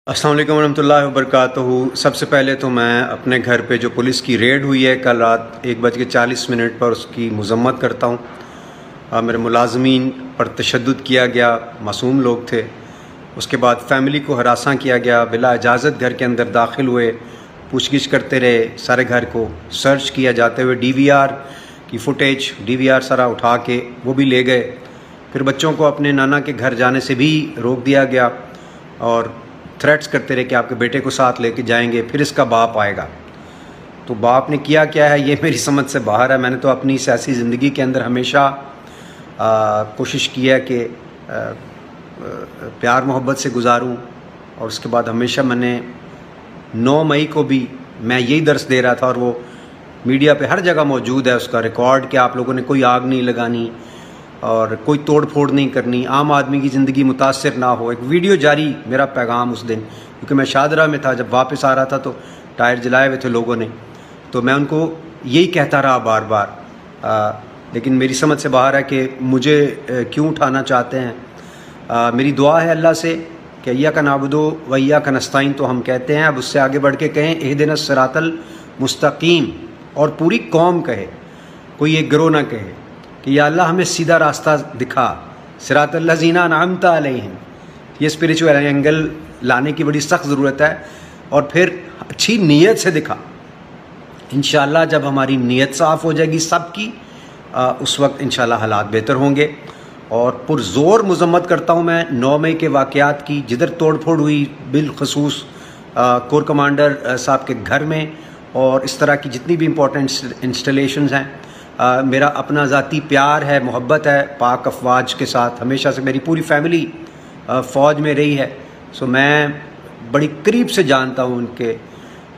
السلام علیکم ورحمۃ اللہ وبرکاتہ۔ سب سے پہلے تو میں اپنے گھر پہ جو پولیس کی ریڈ ہوئی ہے کل رات 1:40 پر اس کی مذمت کرتا ہوں۔ میرے ملازمین پر تشدد کیا گیا، معصوم لوگ تھے۔ اس کے بعد فیملی کو ہراساں کیا گیا، بلا اجازت گھر کے اندر داخل ہوئے، پوچھ گچھ کرتے رہے، سارے گھر کو سرچ کیا جاتے ہوئے DVR کی فوٹیج DVR سارا اٹھا کے وہ بھی لے گئے۔ پھر بچوں کو اپنے نانا کے گھر جانے سے بھی روک دیا گیا اور تھریٹس کرتے رہے کہ آپ کے بیٹے کو ساتھ لے کے جائیں گے، پھر اس کا باپ آئے گا۔ تو باپ نے کیا ہے یہ میری سمجھ سے باہر ہے۔ میں نے تو اپنی سیاسی زندگی کے اندر ہمیشہ کوشش کی ہے کہ پیار محبت سے گزاروں، اور اس کے بعد ہمیشہ میں نے 9 مئی کو بھی میں یہی درس دے رہا تھا، اور وہ میڈیا پہ ہر جگہ موجود ہے اس کا ریکارڈ، کہ آپ لوگوں نے کوئی آگ نہیں لگانی اور کوئی توڑ پھوڑ نہیں کرنی، عام آدمی کی زندگی متاثر نہ ہو۔ ایک ویڈیو جاری میرا پیغام اس دن، کیونکہ میں شاہدرہ میں تھا، جب واپس آ رہا تھا تو ٹائر جلائے ہوئے تھے لوگوں نے، تو میں ان کو یہی کہتا رہا بار بار، لیکن میری سمجھ سے باہر ہے کہ مجھے کیوں اٹھانا چاہتے ہیں۔ میری دعا ہے اللہ سے کہ ایاک نعبد و ایاک نستعین تو ہم کہتے ہیں، اب اس سے آگے بڑھ کے کہیں اہدنا الصراط المستقیم، اور پوری قوم کہے، کوئی ایک گروہ نہ کہے کہ یا اللہ ہمیں سیدھا راستہ دکھا، صراط الذین انعمت علیہم۔ یہ اسپریچول اینگل لانے کی بڑی سخت ضرورت ہے، اور پھر اچھی نیت سے دکھا۔ انشاءاللہ جب ہماری نیت صاف ہو جائے گی سب کی، اس وقت انشاءاللہ حالات بہتر ہوں گے۔ اور پرزور مذمت کرتا ہوں میں 9 مئی کے واقعات کی، جدھر توڑ پھوڑ ہوئی، بالخصوص کور کمانڈر صاحب کے گھر میں، اور اس طرح کی جتنی بھی امپورٹنٹ انسٹالیشنز ہیں۔ میرا اپنا ذاتی پیار ہے، محبت ہے پاک افواج کے ساتھ، ہمیشہ سے میری پوری فیملی فوج میں رہی ہے، سو میں بڑی قریب سے جانتا ہوں ان کے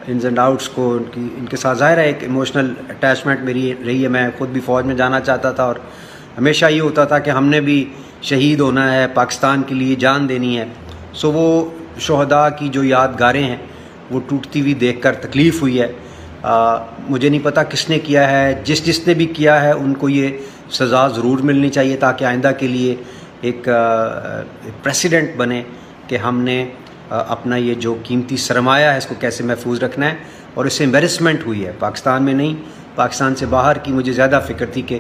انز اینڈ آؤٹس کو، ان کے ساتھ ظاہر ہے ایک ایموشنل اٹیچمنٹ میری رہی ہے۔ میں خود بھی فوج میں جانا چاہتا تھا، اور ہمیشہ یہ ہوتا تھا کہ ہم نے بھی شہید ہونا ہے، پاکستان کے لیے جان دینی ہے۔ سو وہ شہداء کی جو یادگاریں ہیں وہ ٹوٹتی ہوئی دیکھ کر تکلیف ہوئی ہے۔ مجھے نہیں پتہ کس نے کیا ہے، جس نے بھی کیا ہے ان کو یہ سزا ضرور ملنی چاہیے، تاکہ آئندہ کے لیے ایک پریسیڈنٹ بنے کہ ہم نے اپنا یہ جو قیمتی سرمایہ ہے اس کو کیسے محفوظ رکھنا ہے۔ اور اس سے امبیرسمنٹ ہوئی ہے پاکستان میں نہیں، پاکستان سے باہر کی مجھے زیادہ فکر تھی کہ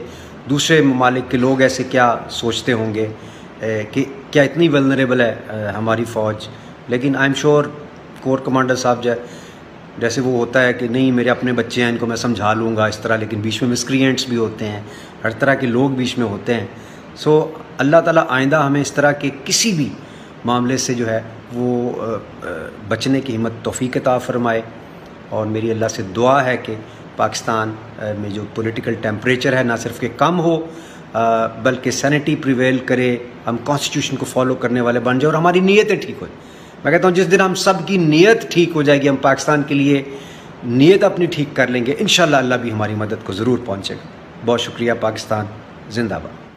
دوسرے ممالک کے لوگ ایسے کیا سوچتے ہوں گے، کہ کیا اتنی ولنریبل ہے ہماری فوج۔ لیکن I am sure corps commander صاحب جیسے وہ ہوتا ہے کہ نہیں میرے اپنے بچے ہیں، ان کو میں سمجھا لوں گا اس طرح، لیکن بیچ میں مسکرینٹس بھی ہوتے ہیں، ہر طرح کے لوگ بیچ میں ہوتے ہیں۔ سو اللہ تعالیٰ آئندہ ہمیں اس طرح کے کسی بھی معاملے سے جو ہے وہ بچنے کی ہمت توفیق عطا فرمائے۔ اور میری اللہ سے دعا ہے کہ پاکستان میں جو پولیٹیکل ٹیمپریچر ہے نہ صرف کہ کم ہو، بلکہ سینٹی پریویل کرے، ہم کانسٹیٹیوشن کو فالو کرنے والے بن جائیں، اور ہماری نیتیں ٹھیک ہوئیں۔ میں کہتا ہوں جس دن ہم سب کی نیت ٹھیک ہو جائے گی، ہم پاکستان کے لیے نیت اپنی ٹھیک کر لیں گے، انشاءاللہ اللہ بھی ہماری مدد کو ضرور پہنچے گا۔ بہت شکریہ۔ پاکستان زندہ باد۔